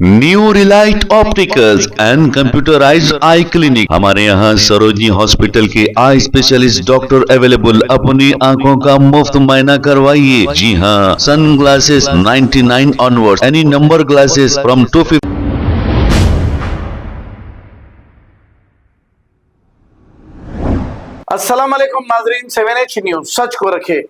New Relight opticals and computerised I clinic. हमारे यहाँ Sarojini hospital के आई स्पेशलिस्ट डॉक्टर अवेलेबल। अपनी आंखों का मुफ्त मुआयना करवाइए। जी हाँ, sun glasses 99 onward, any number glasses from 250। अस्सलाम वालेकुम नाजरीन, 7H न्यूज सच को रखे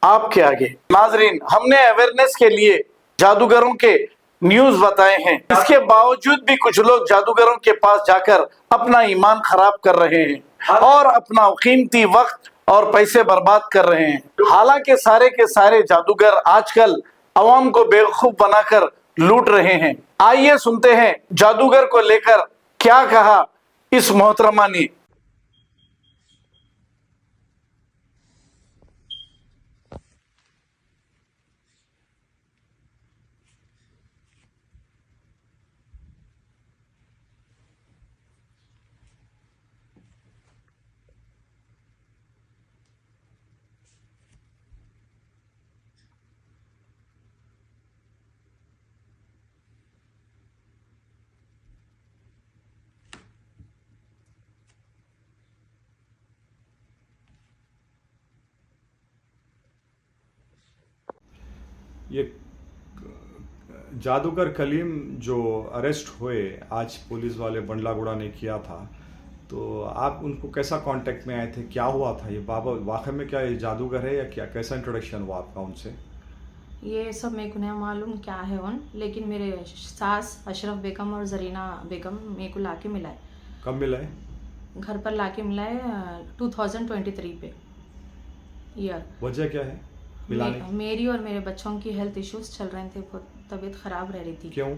आपके आगे। नाजरीन, हमने अवेयरनेस के लिए जादूगरों के न्यूज बताए हैं, इसके बावजूद भी कुछ लोग जादूगरों के पास जाकर अपना ईमान खराब कर रहे हैं और अपना कीमती वक्त और पैसे बर्बाद कर रहे हैं। हालांकि सारे के सारे जादूगर आजकल अवाम को बेवकूफ बनाकर लूट रहे हैं। आइए सुनते हैं जादूगर को लेकर क्या कहा इस मोहतरमा ने। ये जादूगर कलीम जो अरेस्ट हुए आज पुलिस वाले बंडलागुड़ा ने किया था, तो आप उनको कैसा कांटेक्ट में आए थे, क्या हुआ था? ये बाबा वाकई में क्या ये जादूगर है या क्या, कैसा इंट्रोडक्शन हुआ आपका उनसे? ये सब मेरे को नहीं मालूम क्या है उन, लेकिन मेरे सास अशरफ बेगम और जरीना बेगम मेरे को लाके मिलाए। कब मिलाए? घर पर लाके मिलाए 2023 पे ईयर। वजह क्या है मिलाने की? मेरी और मेरे बच्चों की हेल्थ इश्यूज चल रहे थे, बहुत तबीयत ख़राब रह रही थी। क्यों?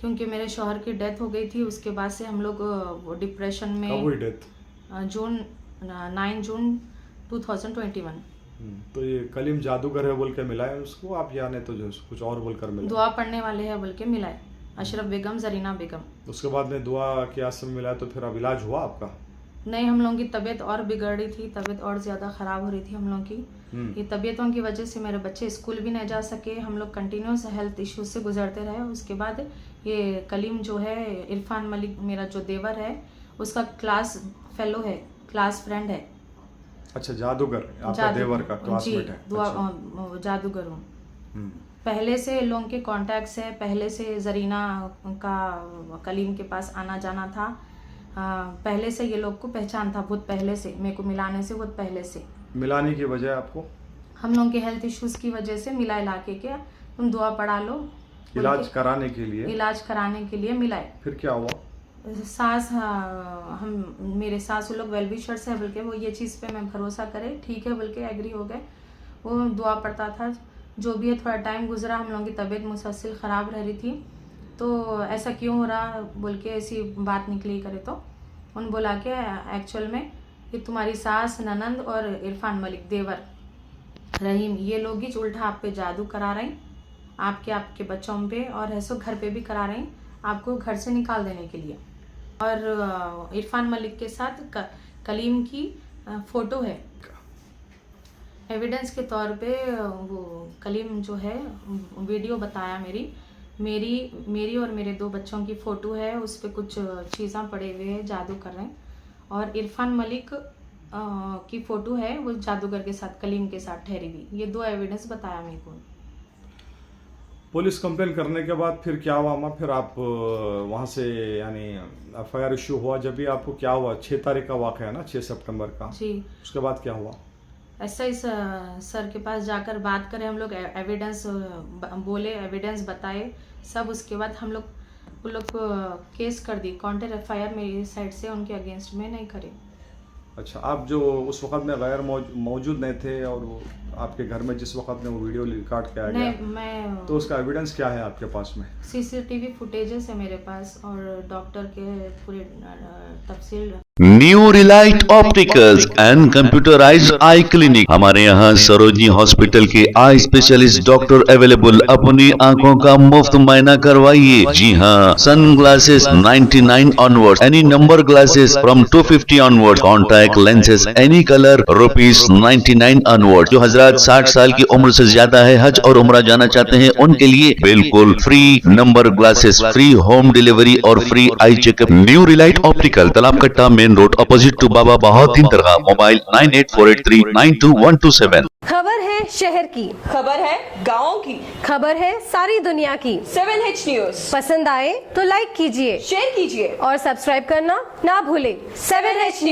क्योंकि मेरे शौहर की डेथ हो गई थी, उसके बाद से हम लोग डिप्रेशन में। कब हुई डेथ? 9 जून 2021। तो ये कलीम जादूगर है बोल के मिलाए उसको आप, या नहीं तो जो कुछ और बोल कर मिलाए? दुआ पढ़ने वाले हैं बोल के मिलाए, अशरफ बेगम जरीना बेगम। उसके बाद में दुआ के आसम में मिलाया, तो फिर अब इलाज हुआ आपका? नहीं, हम लोगों की तबीयत और बिगड़ रही थी, तबीयत और ज़्यादा ख़राब हो रही थी हम लोगों की। ये तबीयतों की वजह से मेरे बच्चे स्कूल भी नहीं जा सके, हम लोग कंटिन्यूस हेल्थ इश्यूज से गुजरते रहे। उसके बाद ये कलीम जो है, इरफान मलिक मेरा जो देवर है, उसका क्लास फेलो है, क्लास फ्रेंड है। अच्छा, जादूगर आपका देवर का क्लासमेट है? अच्छा। जादूगर हूँ। पहले से लोगों के कॉन्टैक्ट्स है, पहले से जरीना का कलीम के पास आना जाना था। पहले से ये लोग को पहचान था, बहुत पहले से, मेरे को मिलाने से बहुत पहले से। मिलाने की वजह आपको? हम लोगों के हेल्थ इश्यूज की वजह से मिला इलाके के, तुम दुआ पढ़ा लो इलाज कराने के लिए। इलाज कराने के लिए मिलाए। फिर क्या हुआ? सास, हम मेरे सास लोग वेल विशर्स है बोल के, वो ये चीज़ पे मैं भरोसा करे, ठीक है बोल के एग्री हो गए। वो दुआ पढ़ता था, जो भी है। थोड़ा टाइम गुजरा, हम लोगों की तबीयत मुसलसल ख़राब रह रही थी, तो ऐसा क्यों हो रहा बोल के ऐसी बात निकली करे, तो उन बोला के एक्चुअल में ये तुम्हारी सास, ननंद और इरफान मलिक देवर रहीम, ये लोग ही उल्टा आप पे जादू करा रहे हैं, आपके बच्चों पे, और ऐसो घर पे भी करा रहे हैं, आपको घर से निकाल देने के लिए। और इरफान मलिक के साथ कलीम की फ़ोटो है एविडेंस के तौर पे। वो कलीम जो है वीडियो बताया, मेरी और मेरे 2 बच्चों की फ़ोटो है, उस पर कुछ चीज़ें पड़े हुए हैं, जादू कर रहे हैं। और इरफान मलिक की फ़ोटो है, वो जादूगर के साथ, कलीम के साथ ठहरी हुई। ये 2 एविडेंस बताया मेरे को। पुलिस कंप्लेन करने के बाद फिर क्या हुआ? फिर आप वहाँ से, यानी FIR इशू हुआ, जब भी आपको क्या हुआ? 6 तारीख का वाक़या है ना, 6 सितंबर का जी। उसके बाद क्या हुआ? ऐसा ही सर के पास जाकर बात करें हम लोग, एविडेंस बोले, एविडेंस बताए सब। उसके बाद हम लोग केस कर दी, काउंटर FIR मेरी साइड से उनके अगेंस्ट में नहीं करे। अच्छा, आप जो उस वक्त में गैर मौजूद नहीं थे, और वो आपके घर में जिस वक्त में वो वीडियो रिकॉर्ड किया गया, तो उसका एविडेंस क्या है आपके पास में? CCTV फुटेजेस है मेरे पास, और डॉक्टर के पूरे तफसील। New Relight opticals and computerised I clinic. हमारे यहाँ सरोजनी हॉस्पिटल के आई स्पेशलिस्ट डॉक्टर अवेलेबल। अपनी आंखों का मुफ्त मायना करवाइए। जी हाँ, sun glasses 99 onward, any number glasses from 250 onward, contact lenses any colour ₹99 onward. जो हजरात 60 साल की उम्र से ज्यादा है, हज और उम्रा जाना चाहते हैं, उनके लिए बिल्कुल free number glasses, free home delivery और free eye checkup. New Relight optical, Talab Katta, main road, opposite to Baba Bahauddin दरगाह। मोबाइल 9848392127। खबर है शहर की, खबर है गाँव की, खबर है सारी दुनिया की। 7H न्यूज पसंद आए तो लाइक कीजिए, शेयर कीजिए और सब्सक्राइब करना ना भूलें। 7H news.